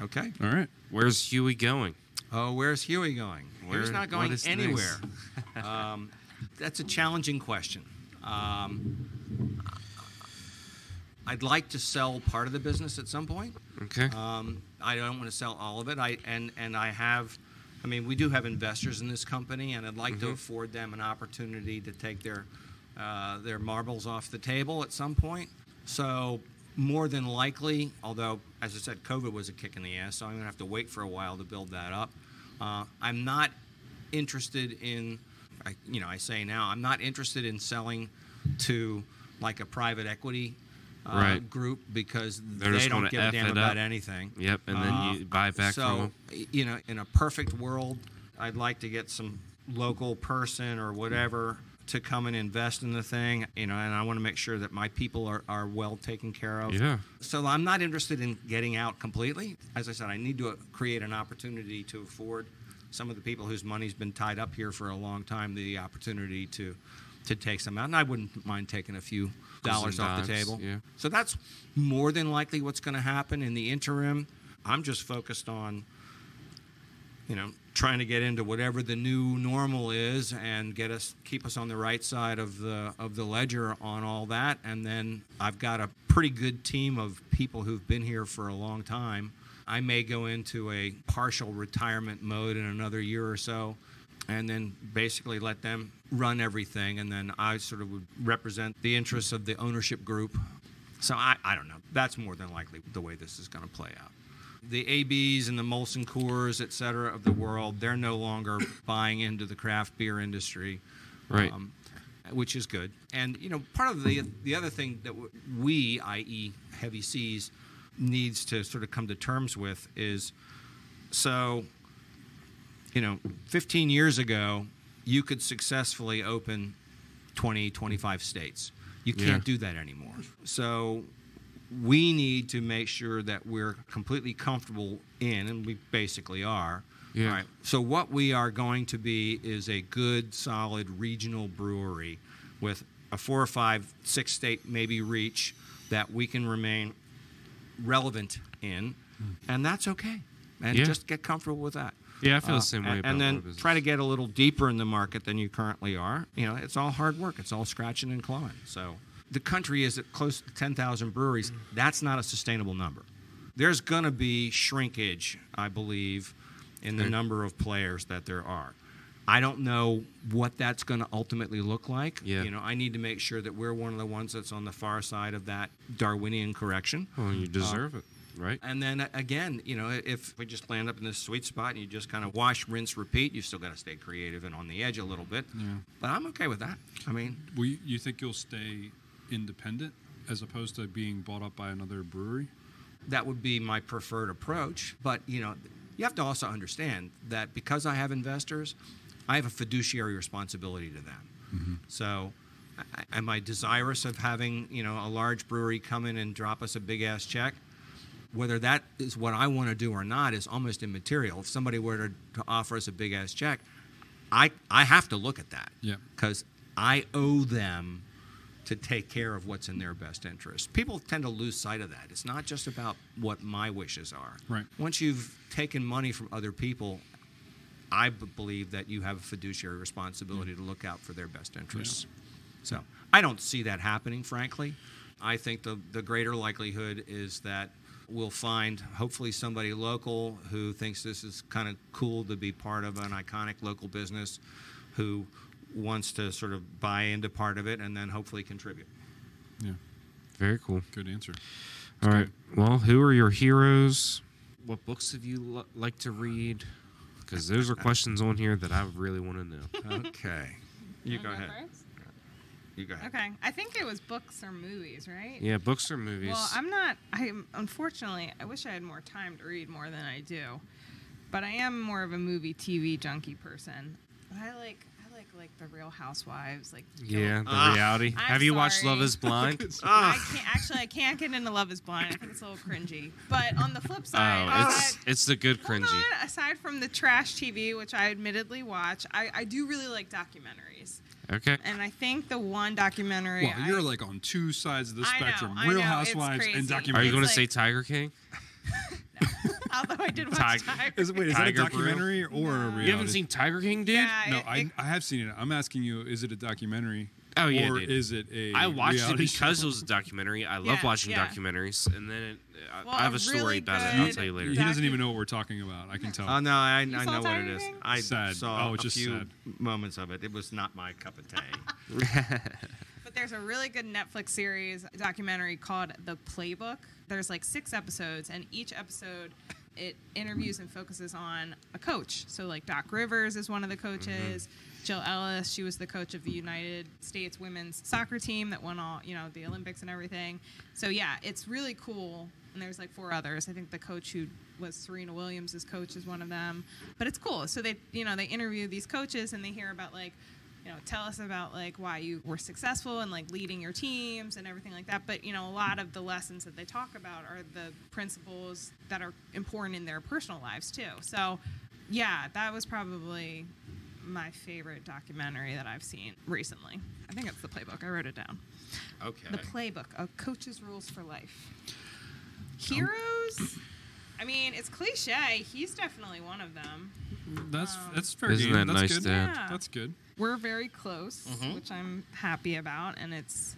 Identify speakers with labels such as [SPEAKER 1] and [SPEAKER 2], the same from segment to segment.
[SPEAKER 1] Okay.
[SPEAKER 2] All right.
[SPEAKER 3] Where's Huey going?
[SPEAKER 1] Oh, where's Huey going? Huey's not going anywhere.
[SPEAKER 3] Nice.
[SPEAKER 1] That's a challenging question. I'd like to sell part of the business at some point.
[SPEAKER 3] Okay.
[SPEAKER 1] I don't want to sell all of it. We do have investors in this company, and I'd like to afford them an opportunity to take their marbles off the table at some point. So more than likely, although, as I said, COVID was a kick in the ass, so I'm going to have to wait for a while to build that up. I'm not interested in, I'm not interested in selling to like a private equity group, because they don't give a damn about anything.
[SPEAKER 3] Yep, and then you buy back from them.
[SPEAKER 1] In a perfect world, I'd like to get some local person or whatever to come and invest in the thing, and I want to make sure that my people are well taken care of.
[SPEAKER 3] Yeah.
[SPEAKER 1] So I'm not interested in getting out completely. As I said, I need to create an opportunity to afford some of the people whose money's been tied up here for a long time the opportunity to take some out, and I wouldn't mind taking a few dollars off the table.
[SPEAKER 3] Yeah.
[SPEAKER 1] So that's more than likely what's going to happen. In the interim, I'm just focused on, trying to get into whatever the new normal is and keep us on the right side of the ledger on all that. And then I've got a pretty good team of people who've been here for a long time. I may go into a partial retirement mode in another year or so, and then basically let them run everything, and then I sort of would represent the interests of the ownership group. So I don't know. That's more than likely the way this is going to play out. The ABs and the Molson Coors, et cetera, of the world, they're no longer buying into the craft beer industry,
[SPEAKER 3] right?
[SPEAKER 1] Which is good. And, part of the other thing that we, i.e. Heavy Seas, needs to sort of come to terms with is, 15 years ago, you could successfully open 20, 25 states. You can't do that anymore. So we need to make sure that we're completely comfortable in, and we basically are.
[SPEAKER 3] Yeah.
[SPEAKER 1] Right. So what we are going to be is a good, solid regional brewery with a 4 or 5, 6 state maybe reach that we can remain relevant in, and that's okay. And just get comfortable with that.
[SPEAKER 3] Yeah, I feel the same way about
[SPEAKER 1] and then
[SPEAKER 3] business.
[SPEAKER 1] try to get a little deeper in the market than you currently are. It's all hard work. It's all scratching and clawing. So the country is at close to 10,000 breweries. That's not a sustainable number. There's going to be shrinkage, I believe, in the number of players that there are. I don't know what that's going to ultimately look like.
[SPEAKER 3] Yeah.
[SPEAKER 1] I need to make sure that we're one of the ones that's on the far side of that Darwinian correction.
[SPEAKER 3] Well, you deserve it. Right.
[SPEAKER 1] And then again, if we just land up in this sweet spot and you just kind of wash, rinse, repeat, you still got to stay creative and on the edge a little bit.
[SPEAKER 2] Yeah.
[SPEAKER 1] But I'm okay with that.
[SPEAKER 2] You think you'll stay independent as opposed to being bought up by another brewery?
[SPEAKER 1] That would be my preferred approach. But, you have to also understand that because I have investors, I have a fiduciary responsibility to them.
[SPEAKER 2] Mm-hmm.
[SPEAKER 1] So am I desirous of having, a large brewery come in and drop us a big-ass check? Whether that is what I want to do or not is almost immaterial. If somebody were to offer us a big-ass check, I have to look at that.
[SPEAKER 2] Yeah.
[SPEAKER 1] Because I owe them to take care of what's in their best interest. People tend to lose sight of that. It's not just about what my wishes are.
[SPEAKER 2] Right.
[SPEAKER 1] Once you've taken money from other people, I believe that you have a fiduciary responsibility to look out for their best interests. Yeah. So I don't see that happening, frankly. I think the greater likelihood is that we'll find hopefully somebody local who thinks this is kind of cool to be part of an iconic local business, who wants to sort of buy into part of it and then hopefully contribute.
[SPEAKER 2] Yeah.
[SPEAKER 3] Very cool.
[SPEAKER 2] Good answer.
[SPEAKER 3] All right. Well, who are your heroes? What books have you like to read? Because those are questions on here that I really want to know.
[SPEAKER 1] Okay. You go ahead.
[SPEAKER 4] First?
[SPEAKER 1] You go ahead.
[SPEAKER 4] Okay. I think it was books or movies, right?
[SPEAKER 3] Yeah, books or movies.
[SPEAKER 4] Well, unfortunately, I wish I had more time to read more than I do. But I am more of a movie, TV junkie person. But I like the Real Housewives.
[SPEAKER 3] Yeah, the reality. Have you watched Love is Blind?
[SPEAKER 4] I can't get into Love is Blind. I think it's a little cringy. But on the flip side,
[SPEAKER 3] it's the good cringy.
[SPEAKER 4] Aside from the trash TV, which I admittedly watch, I do really like documentaries.
[SPEAKER 3] Okay.
[SPEAKER 4] And I think the one documentary.
[SPEAKER 2] Well, you're on two sides of the spectrum:
[SPEAKER 4] I
[SPEAKER 2] Real
[SPEAKER 4] know,
[SPEAKER 2] Housewives and documentaries.
[SPEAKER 3] Are you going to say Tiger King?
[SPEAKER 4] No. I did watch
[SPEAKER 3] Tiger-
[SPEAKER 4] Tiger.
[SPEAKER 2] Is that a
[SPEAKER 3] Tiger Brew.
[SPEAKER 2] documentary or a reality?
[SPEAKER 3] You haven't seen Tiger King, dude?
[SPEAKER 4] Yeah,
[SPEAKER 2] No,
[SPEAKER 4] it-
[SPEAKER 2] I have seen it. I'm asking you, is it a documentary?
[SPEAKER 3] Oh, yeah,
[SPEAKER 2] Or
[SPEAKER 3] dude.
[SPEAKER 2] is it a
[SPEAKER 3] I watched it
[SPEAKER 2] reality
[SPEAKER 3] because
[SPEAKER 2] show?
[SPEAKER 3] it was a documentary. I love
[SPEAKER 4] Yeah,
[SPEAKER 3] watching
[SPEAKER 4] yeah.
[SPEAKER 3] documentaries, and then
[SPEAKER 4] Well,
[SPEAKER 3] I have
[SPEAKER 4] a
[SPEAKER 3] a story
[SPEAKER 4] really
[SPEAKER 3] about it. I'll
[SPEAKER 4] good
[SPEAKER 3] tell you later.
[SPEAKER 2] He doesn't even know what we're talking about. I can tell.
[SPEAKER 1] Oh no, I
[SPEAKER 4] You
[SPEAKER 1] know
[SPEAKER 4] saw
[SPEAKER 1] what it
[SPEAKER 4] Tiger
[SPEAKER 1] is.
[SPEAKER 4] King?
[SPEAKER 1] I
[SPEAKER 2] Sad.
[SPEAKER 1] saw
[SPEAKER 2] Oh,
[SPEAKER 1] a
[SPEAKER 2] just
[SPEAKER 1] few
[SPEAKER 2] sad.
[SPEAKER 1] moments of it. It was not my cup of tea.
[SPEAKER 4] But there's a really good Netflix series documentary called The Playbook. There's like 6 episodes, and each episode it interviews and focuses on a coach. So like Doc Rivers is one of the coaches. Jill Ellis, she was the coach of the United States women's soccer team that won all, the Olympics and everything. So yeah, it's really cool. And there's like 4 others. I think the coach who was Serena Williams' coach is one of them. But it's cool. So they interview these coaches and they hear about like, tell us about like why you were successful and like leading your teams and everything like that. But a lot of the lessons that they talk about are the principles that are important in their personal lives too. So yeah, that was probably my favorite documentary that I've seen recently. I think it's The Playbook. I wrote it down.
[SPEAKER 1] Okay.
[SPEAKER 4] The Playbook, A Coach's Rules for Life. Heroes? I mean, it's cliche. He's definitely one of them.
[SPEAKER 2] That's fair
[SPEAKER 3] Isn't
[SPEAKER 2] game.
[SPEAKER 3] that
[SPEAKER 2] That's
[SPEAKER 3] nice,
[SPEAKER 2] good.
[SPEAKER 3] Dad?
[SPEAKER 4] Yeah.
[SPEAKER 2] That's good.
[SPEAKER 4] We're very close, which I'm happy about, and it's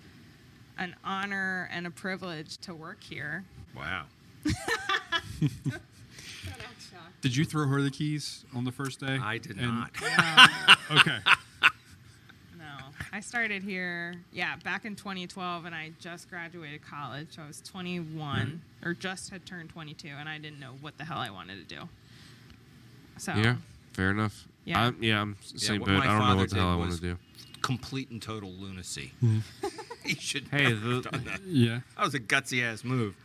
[SPEAKER 4] an honor and a privilege to work here.
[SPEAKER 1] Wow.
[SPEAKER 2] Did you throw her the keys on the first day?
[SPEAKER 1] I did
[SPEAKER 2] And-
[SPEAKER 1] not.
[SPEAKER 2] Okay.
[SPEAKER 4] No, I started here, back in 2012, and I just graduated college. I was 21, or just had turned 22, and I didn't know what the hell I wanted to do. So
[SPEAKER 3] Yeah, fair enough.
[SPEAKER 4] Yeah.
[SPEAKER 3] I'm same
[SPEAKER 1] what
[SPEAKER 3] boat.
[SPEAKER 1] my
[SPEAKER 3] I don't know
[SPEAKER 1] father
[SPEAKER 3] what the hell I
[SPEAKER 1] did
[SPEAKER 3] want
[SPEAKER 1] was
[SPEAKER 3] to do.
[SPEAKER 1] Complete and total lunacy. He should
[SPEAKER 3] Hey,
[SPEAKER 1] never
[SPEAKER 3] the-
[SPEAKER 1] have done that.
[SPEAKER 2] Yeah.
[SPEAKER 1] That was a gutsy ass move.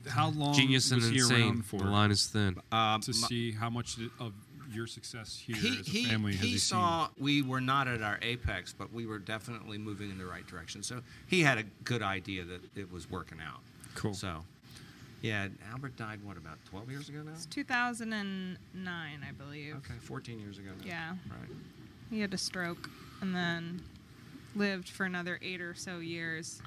[SPEAKER 2] How long
[SPEAKER 3] Genius and
[SPEAKER 2] was he
[SPEAKER 3] insane.
[SPEAKER 2] around for
[SPEAKER 3] The line is thin.
[SPEAKER 2] to see how much of your success here as a family has
[SPEAKER 1] he
[SPEAKER 2] he
[SPEAKER 1] saw we were not at our apex, but we were definitely moving in the right direction. So he had a good idea that it was working out.
[SPEAKER 2] Cool.
[SPEAKER 1] So, yeah, Albert died, what, about 12 years ago now?
[SPEAKER 4] it's 2009, I believe.
[SPEAKER 1] Okay, 14 years ago now.
[SPEAKER 4] Yeah.
[SPEAKER 1] Right.
[SPEAKER 4] He had a stroke and then lived for another 8 or so years.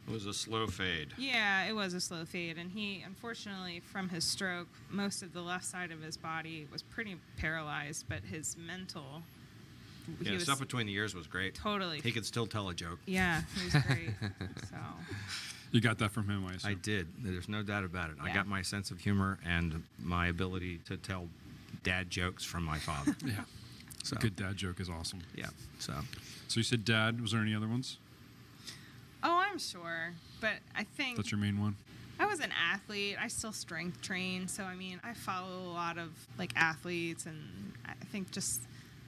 [SPEAKER 1] It was a slow fade.
[SPEAKER 4] Yeah, it was a slow fade, and he, unfortunately, from his stroke, most of the left side of his body was pretty paralyzed, but his mental, he
[SPEAKER 1] Yeah,
[SPEAKER 4] was
[SPEAKER 1] stuff between the ears was great.
[SPEAKER 4] totally.
[SPEAKER 1] He could still tell a joke.
[SPEAKER 4] Yeah, he was great. So
[SPEAKER 2] You got that from him, I assume.
[SPEAKER 1] I did. There's no doubt about it. I
[SPEAKER 4] Yeah.
[SPEAKER 1] got my sense of humor and my ability to tell dad jokes from my father.
[SPEAKER 2] Yeah.
[SPEAKER 1] So,
[SPEAKER 2] A good dad joke is awesome.
[SPEAKER 1] yeah. So,
[SPEAKER 2] So you said dad. Was there any other ones?
[SPEAKER 4] oh, I'm sure, but I think
[SPEAKER 2] That's your main one?
[SPEAKER 4] I was an athlete. I still strength train, so I mean, I follow a lot of like athletes, and I think just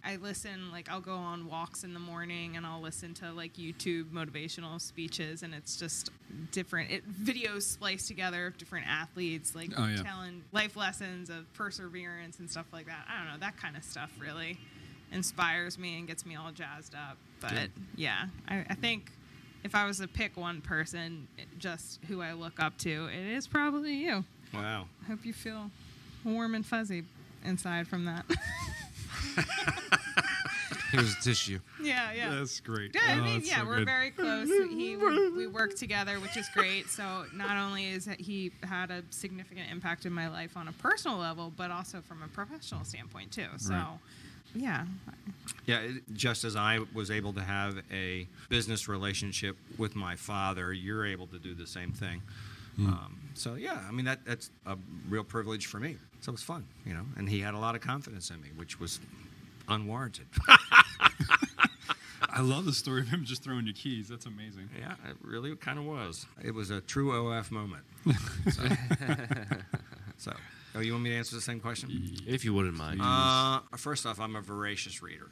[SPEAKER 4] I listen. Like I'll go on walks in the morning, and I'll listen to like YouTube motivational speeches, and it's just different videos spliced together of different athletes, like
[SPEAKER 2] Oh, yeah.
[SPEAKER 4] telling life lessons of perseverance and stuff like that. I don't know, that kind of stuff really inspires me and gets me all jazzed up. But
[SPEAKER 2] Good.
[SPEAKER 4] yeah, I think. If I was to pick one person, just who I look up to, it is probably you.
[SPEAKER 1] wow.
[SPEAKER 4] I hope you feel warm and fuzzy inside from that.
[SPEAKER 3] Here's a tissue.
[SPEAKER 4] yeah.
[SPEAKER 2] That's great.
[SPEAKER 4] Yeah, I
[SPEAKER 2] Oh,
[SPEAKER 4] mean,
[SPEAKER 2] that's
[SPEAKER 4] yeah,
[SPEAKER 2] so
[SPEAKER 4] we're
[SPEAKER 2] good.
[SPEAKER 4] very close. We work together, which is great. So not only is that he had a significant impact in my life on a personal level, but also from a professional standpoint too. So,
[SPEAKER 2] Right.
[SPEAKER 4] yeah,
[SPEAKER 1] Yeah, just as I was able to have a business relationship with my father, you're able to do the same thing. So yeah, I mean that's a real privilege for me. So it was fun, and he had a lot of confidence in me, which was unwarranted.
[SPEAKER 2] I love the story of him just throwing you keys. That's amazing.
[SPEAKER 1] Yeah, it really kind of was. It was a true OF moment. So, oh, you want me to answer the same question?
[SPEAKER 3] If you wouldn't mind.
[SPEAKER 1] First off, I'm a voracious reader.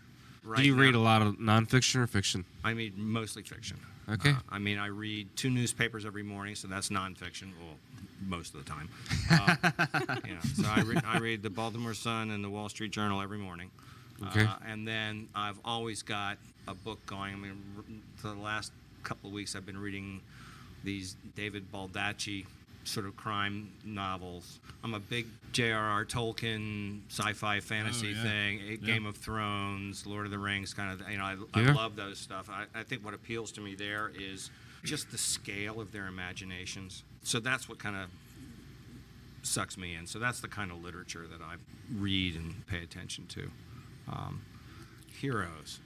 [SPEAKER 3] Do you
[SPEAKER 1] Right
[SPEAKER 3] read
[SPEAKER 1] now,
[SPEAKER 3] a lot of nonfiction or fiction?
[SPEAKER 1] I mean, mostly fiction.
[SPEAKER 3] Okay.
[SPEAKER 1] I mean, I read 2 newspapers every morning, so that's nonfiction. Well, most of the time. So I read the Baltimore Sun and the Wall Street Journal every morning.
[SPEAKER 3] Okay.
[SPEAKER 1] And then I've always got a book going. I mean, for the last couple of weeks, I've been reading these David Baldacci sort of crime novels. I'm a big J.R.R. Tolkien sci-fi fantasy
[SPEAKER 2] yeah.
[SPEAKER 1] thing,
[SPEAKER 2] Yeah.
[SPEAKER 1] Game of Thrones, Lord of the Rings kind of, I
[SPEAKER 3] Yeah.
[SPEAKER 1] love those stuff. I think what appeals to me there is just the scale of their imaginations. So that's what kind of sucks me in. So that's the kind of literature that I read and pay attention to. Heroes.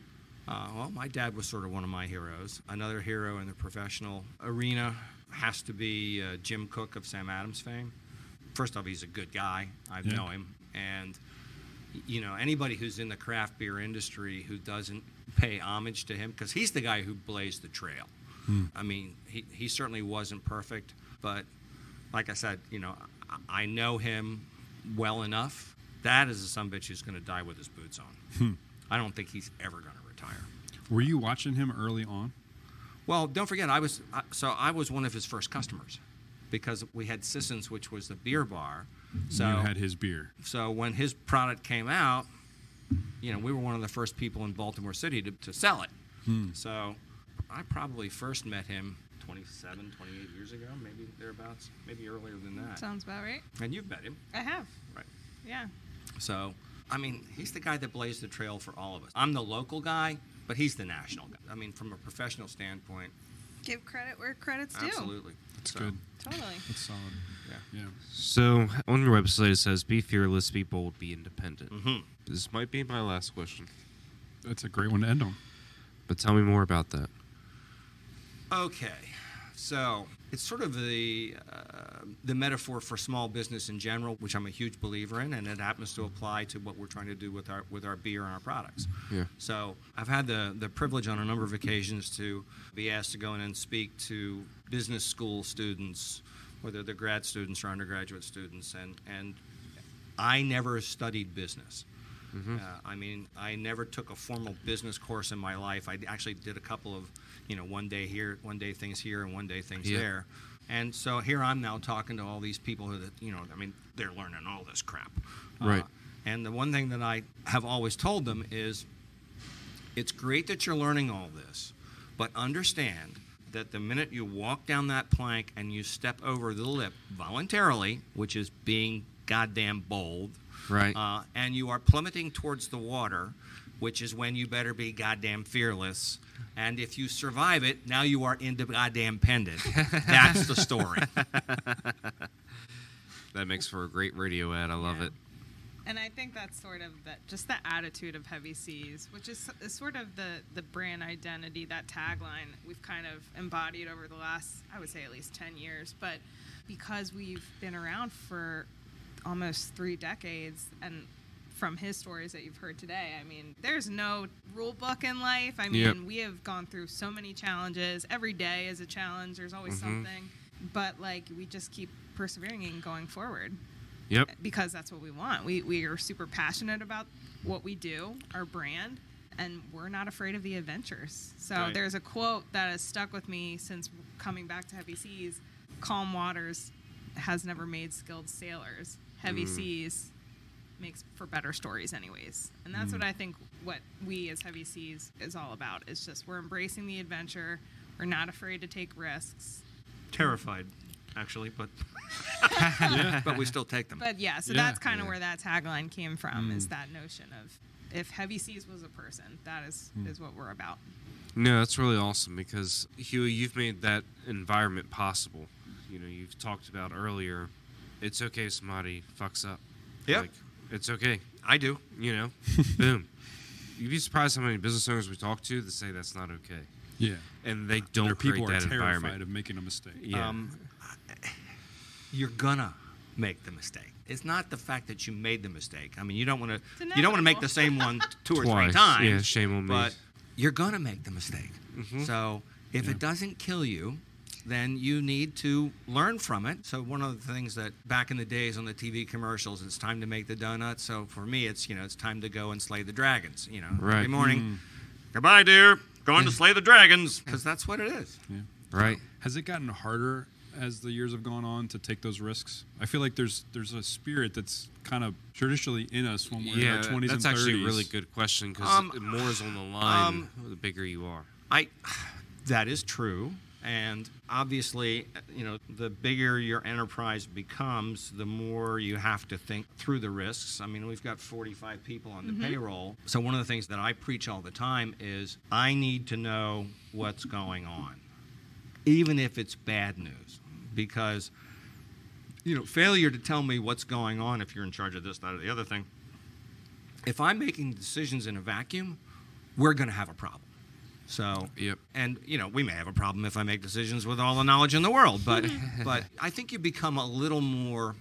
[SPEAKER 1] Well, my dad was sort of one of my heroes. Another hero in the professional arena has to be Jim Cook of Sam Adams fame. First off, he's a good guy. I know him. And, anybody who's in the craft beer industry who doesn't pay homage to him, because he's the guy who blazed the trail. I mean, he certainly wasn't perfect, but like I said, I know him well enough. That is a sumbitch who's going to die with his boots on. I don't think he's ever going to retire.
[SPEAKER 2] Were you watching him early on?
[SPEAKER 1] Well, don't forget, I was one of his first customers because we had Sisson's, which was the beer bar. So
[SPEAKER 2] you had his beer.
[SPEAKER 1] So when his product came out, we were one of the first people in Baltimore City to sell it. So I probably first met him 27, 28 years ago, maybe thereabouts, maybe earlier than that.
[SPEAKER 4] Sounds about right.
[SPEAKER 1] And you've met him.
[SPEAKER 4] I have.
[SPEAKER 1] Right.
[SPEAKER 4] Yeah.
[SPEAKER 1] So, he's the guy that blazed the trail for all of us. I'm the local guy, but he's the national guy. From a professional standpoint.
[SPEAKER 4] Give credit where credit's due.
[SPEAKER 1] Absolutely.
[SPEAKER 2] That's good.
[SPEAKER 4] Totally.
[SPEAKER 2] That's solid. Yeah.
[SPEAKER 3] So on your website it says, "Be fearless, be bold, be independent."
[SPEAKER 1] Mm-hmm.
[SPEAKER 3] This might be my last question,
[SPEAKER 2] That's a great one to end on.
[SPEAKER 3] but tell me more about that.
[SPEAKER 1] Okay, so it's sort of the metaphor for small business in general, which I'm a huge believer in, and it happens to apply to what we're trying to do with our beer and our products.
[SPEAKER 3] Yeah.
[SPEAKER 1] So I've had the privilege on a number of occasions to be asked to go in and speak to business school students, whether they're grad students or undergraduate students, and I never studied business. I never took a formal business course in my life. I actually did a couple of, one day here, one day things here, and one day things there. And so here I'm now talking to all these people who, they're learning all this crap.
[SPEAKER 3] Right.
[SPEAKER 1] And the one thing that I have always told them is, it's great that you're learning all this, but understand that the minute you walk down that plank and you step over the lip voluntarily, which is being goddamn bold,
[SPEAKER 3] Right.
[SPEAKER 1] and you are plummeting towards the water, which is when you better be goddamn fearless. And if you survive it, now you are into goddamn pendant. That's the story.
[SPEAKER 3] That makes for a great radio ad. I love it.
[SPEAKER 4] And I think that's sort of just the attitude of Heavy Seas, which is sort of the brand identity, that tagline we've kind of embodied over the last, I would say, at least 10 years. But because we've been around for almost 3 decades, and from his stories that you've heard today, there's no rule book in life. We have gone through so many challenges. Every day is a challenge. There's always something. But, we just keep persevering and going forward.
[SPEAKER 3] Yep.
[SPEAKER 4] Because that's what we want. We are super passionate about what we do, our brand, and we're not afraid of the adventures. So there's a quote that has stuck with me since coming back to Heavy Seas: "Calm waters has never made skilled sailors. Heavy seas makes for better stories anyways." And that's what I think what we as Heavy Seas is all about. It's just we're embracing the adventure. We're not afraid to take risks.
[SPEAKER 1] Terrified, actually, but but we still take them.
[SPEAKER 4] But that's kind of where that tagline came from, is that notion of if Heavy Seas was a person, that is what we're about.
[SPEAKER 3] No, that's really awesome because, Huey, you've made that environment possible. You've talked about earlier, it's okay if somebody fucks up.
[SPEAKER 1] Yep.
[SPEAKER 3] It's okay.
[SPEAKER 1] I do.
[SPEAKER 3] Boom. You'd be surprised how many business owners we talk to that say that's not okay.
[SPEAKER 2] Yeah.
[SPEAKER 3] And they don't create
[SPEAKER 2] people
[SPEAKER 3] that
[SPEAKER 2] are terrified
[SPEAKER 3] environment.
[SPEAKER 2] of making a mistake.
[SPEAKER 3] Yeah.
[SPEAKER 1] You're gonna make the mistake. It's not the fact that you made the mistake. You don't want to make the same one 2 or 3
[SPEAKER 3] Twice.
[SPEAKER 1] times.
[SPEAKER 3] Yeah, shame on me.
[SPEAKER 1] But you're gonna make the mistake. So if it doesn't kill you, then you need to learn from it. So one of the things that back in the days on the TV commercials, it's time to make the donuts. So for me, it's it's time to go and slay the dragons.
[SPEAKER 3] Right.
[SPEAKER 1] Every morning. Goodbye, dear. Going to slay the dragons, because that's what it is.
[SPEAKER 2] Yeah.
[SPEAKER 3] Right.
[SPEAKER 2] Has it gotten harder as the years have gone on to take those risks? I feel like there's a spirit that's kind of traditionally in us when we're in our 20s and 30s.
[SPEAKER 3] That's actually a really good question because more is on the line the bigger you are.
[SPEAKER 1] That is true. And obviously, the bigger your enterprise becomes, the more you have to think through the risks. We've got 45 people on the payroll. So one of the things that I preach all the time is I need to know what's going on, even if it's bad news, because failure to tell me what's going on if you're in charge of this, that, or the other thing. If I'm making decisions in a vacuum, we're going to have a problem. So,
[SPEAKER 3] Yep.
[SPEAKER 1] And we may have a problem if I make decisions with all the knowledge in the world, but I think you become a little more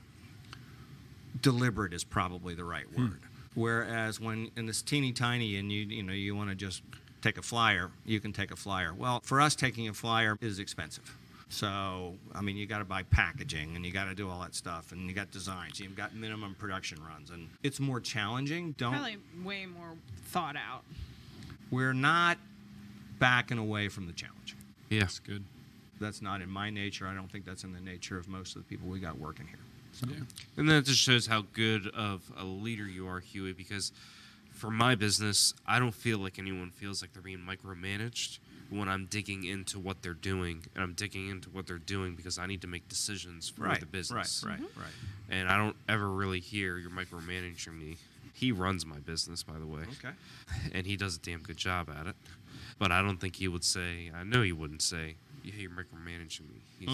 [SPEAKER 1] deliberate is probably the right word. Whereas when in this teeny tiny and you want to just take a flyer, you can take a flyer. Well, for us, taking a flyer is expensive. So, I mean, you got to buy packaging and you got to do all that stuff, and you got designs, you've got minimum production runs, and it's more challenging.
[SPEAKER 4] Probably way more thought out.
[SPEAKER 1] We're not backing away from the challenge.
[SPEAKER 3] Yeah.
[SPEAKER 2] That's good.
[SPEAKER 1] That's not in my nature. I don't think that's in the nature of most of the people we got working here. So.
[SPEAKER 2] Yeah.
[SPEAKER 3] And that just shows how good of a leader you are, Huey, because for my business, I don't feel like anyone feels like they're being micromanaged when I'm digging into what they're doing. And I'm digging into what they're doing because I need to make decisions for the business.
[SPEAKER 1] Right.
[SPEAKER 3] And I don't ever really hear you're micromanaging me. He runs my business, by the way.
[SPEAKER 1] Okay.
[SPEAKER 3] And he does a damn good job at it. But I don't think he would say, I know he wouldn't say, yeah, you're micromanaging me.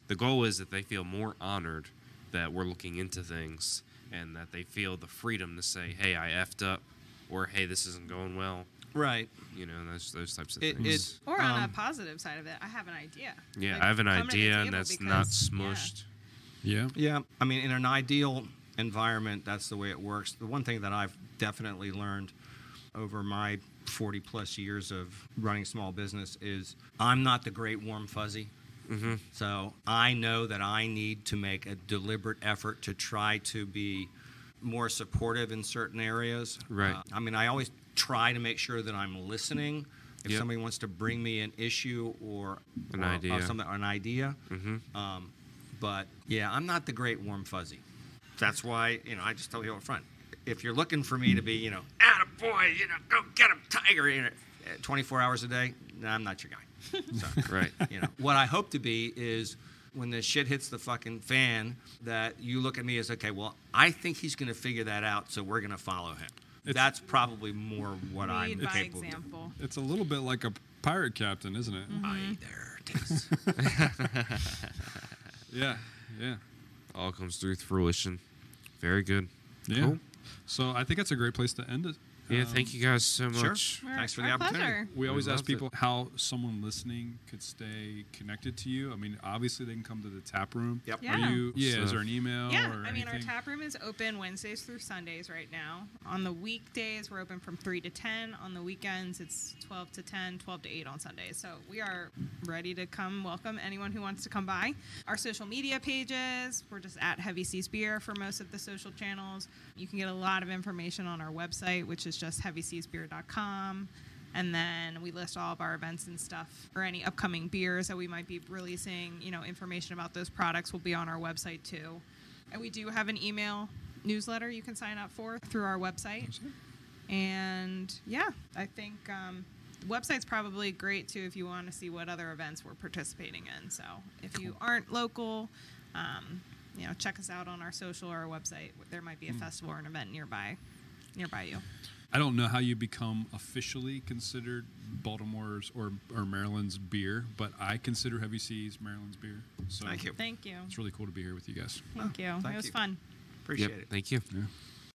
[SPEAKER 3] The goal is that they feel more honored that we're looking into things and that they feel the freedom to say, hey, I effed up, or hey, this isn't going well.
[SPEAKER 1] Right.
[SPEAKER 3] Those types of things.
[SPEAKER 4] Or on a positive side of it, I have an idea.
[SPEAKER 3] Yeah,
[SPEAKER 4] Like,
[SPEAKER 3] I have an
[SPEAKER 4] come to the
[SPEAKER 3] idea,
[SPEAKER 4] table
[SPEAKER 3] and that's
[SPEAKER 4] because-
[SPEAKER 3] not smushed.
[SPEAKER 2] Yeah.
[SPEAKER 1] Yeah. I mean, in an ideal environment, that's the way it works. The one thing that I've definitely learned over my 40-plus years of running small business is I'm not the great warm fuzzy. So I know that I need to make a deliberate effort to try to be more supportive in certain areas.
[SPEAKER 3] Right.
[SPEAKER 1] I mean, I always try to make sure that I'm listening. If
[SPEAKER 3] Yep.
[SPEAKER 1] somebody wants to bring me an issue or
[SPEAKER 3] An
[SPEAKER 1] or
[SPEAKER 3] idea.
[SPEAKER 1] an idea. But yeah, I'm not the great warm fuzzy. That's why I just tell you up front. If you're looking for me to be attaboy, go get him, Tiger, 24 hours a day, I'm not your guy. So,
[SPEAKER 3] Right.
[SPEAKER 1] what I hope to be is when the shit hits the fucking fan, that you look at me as, okay, well, I think he's going to figure that out, so we're going to follow him. That's probably more what I'm
[SPEAKER 4] Lead by
[SPEAKER 1] capable of.
[SPEAKER 4] example.
[SPEAKER 2] It's a little bit like a pirate captain, isn't it?
[SPEAKER 1] There it is.
[SPEAKER 2] Yeah. Yeah.
[SPEAKER 3] All comes through fruition. Very good.
[SPEAKER 2] Yeah.
[SPEAKER 3] Cool.
[SPEAKER 2] So I think that's a great place to end it.
[SPEAKER 3] Yeah, thank you guys so
[SPEAKER 1] Sure.
[SPEAKER 3] much.
[SPEAKER 1] Thanks for the
[SPEAKER 4] Our
[SPEAKER 1] opportunity.
[SPEAKER 4] pleasure.
[SPEAKER 2] We always ask
[SPEAKER 3] loved it.
[SPEAKER 2] people how someone listening could stay connected to you. I mean, obviously they can come to the tap room.
[SPEAKER 1] Yep.
[SPEAKER 4] Yeah.
[SPEAKER 2] Are you? Yeah.
[SPEAKER 3] So-
[SPEAKER 2] Is there an email?
[SPEAKER 4] Yeah,
[SPEAKER 2] Or
[SPEAKER 4] I mean, our
[SPEAKER 2] anything?
[SPEAKER 4] tap room is open Wednesdays through Sundays right now. On the weekdays, we're open from 3 to 10. On the weekends, it's 12 to 10, 12 to 8 on Sundays. So we are ready to come welcome anyone who wants to come by. Our social media pages, we're just at Heavy Seas Beer for most of the social channels. You can get a lot of information on our website, which is just heavyseasbeer.com. And then we list all of our events and stuff, or any upcoming beers that we might be releasing. Information about those products will be on our website too. And we do have an email newsletter you can sign up for through our website. And yeah, I think the website's probably great too if you want to see what other events we're participating in. So if you aren't local, check us out on our social or our website. There might be a festival or an event nearby you.
[SPEAKER 2] I don't know how you become officially considered Baltimore's or Maryland's beer, but I consider Heavy Seas Maryland's beer. So
[SPEAKER 1] Thank you.
[SPEAKER 4] Thank you.
[SPEAKER 2] It's really cool to be here with you guys.
[SPEAKER 4] Thank you.
[SPEAKER 1] Thank
[SPEAKER 4] It was
[SPEAKER 1] you.
[SPEAKER 4] fun.
[SPEAKER 1] Appreciate
[SPEAKER 3] Yep,
[SPEAKER 1] it.
[SPEAKER 3] thank you.
[SPEAKER 2] Yeah.